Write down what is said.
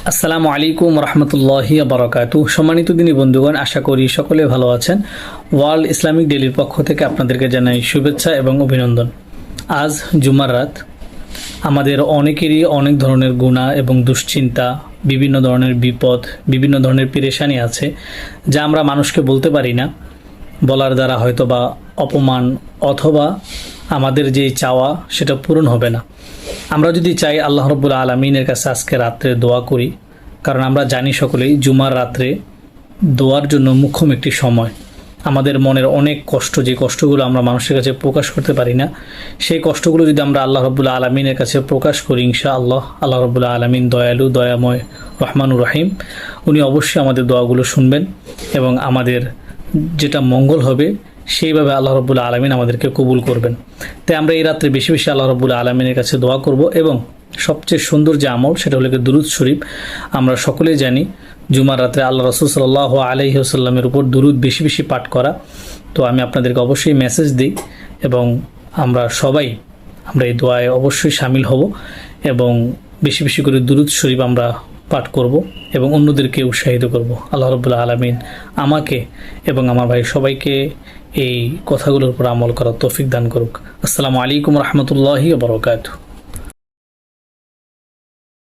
আসসালামু আলাইকুম রহমতুল্লাহি বারাকাতু। সম্মানিত দিনী বন্ধুগণ, আশা করি সকলে ভালো আছেন। ওয়ার্ল্ড ইসলামিক ডেইলির পক্ষ থেকে আপনাদেরকে জানাই শুভেচ্ছা এবং অভিনন্দন। আজ জুমার রাত। আমাদের অনেকেরই অনেক ধরনের গুনাহ এবং দুশ্চিন্তা, বিভিন্ন ধরনের বিপদ, বিভিন্ন ধরনের পেরেশানি আছে, যা আমরা মানুষকে বলতে পারি না। বলার দ্বারা হয়তো বা অপমান অথবা আমাদের যে চাওয়া সেটা পূরণ হবে না। আমরা যদি চাই আল্লাহ রাব্বুল আলামিনের কাছে আজকে রাত্রে দোয়া করি, কারণ আমরা জানি সকলেই জুমার রাত্রে দোয়ার জন্য মুখ্যম একটি সময়। আমাদের মনের অনেক কষ্ট, যে কষ্টগুলো আমরা মানুষের কাছে প্রকাশ করতে পারি না, সেই কষ্টগুলো যদি আমরা আল্লাহ রাব্বুল আলামিনের কাছে প্রকাশ করি, ইনশাআল্লাহ আল্লাহ রাব্বুল আলামিন দয়ালু, দয়াময়, রহমানুর রহিম, উনি অবশ্যই আমাদের দোয়াগুলো শুনবেন এবং আমাদের যেটা মঙ্গল হবে সেইভাবে আল্লাহ রাব্বুল আলামিন আমাদেরকে কবুল করবেন। তাই আমরা এই রাত্রে বেশি বেশি আল্লাহ রাব্বুল আলামিনের কাছে দোয়া করব এবং সবচেয়ে সুন্দর যে আমল সেটা হলো দুরুদ শরীফ। আমরা সকলেই জানি জুমার রাত্রে আল্লাহ রাসূল সাল্লাল্লাহু আলাইহি ওয়াসাল্লামের উপর দুরুদ বেশি বেশি পাঠ করা। তো আমি আপনাদেরকে অবশ্যই মেসেজ দিই এবং আমরা সবাই এই দোয়ায় অবশ্যই শামিল হব এবং বেশি বেশি করে দুরুদ শরীফ আমরা পাঠ করব এবং অন্যদেরকে উৎসাহিত করব। আল্লাহ রাব্বুল আলামিন আমাকে এবং আমার ভাই সবাইকে এই কথাগুলোর উপর আমল করার তৌফিক দান করুক। আসসালামু আলাইকুম রহমতুল্লাহি ওয়া বারাকাতুহু।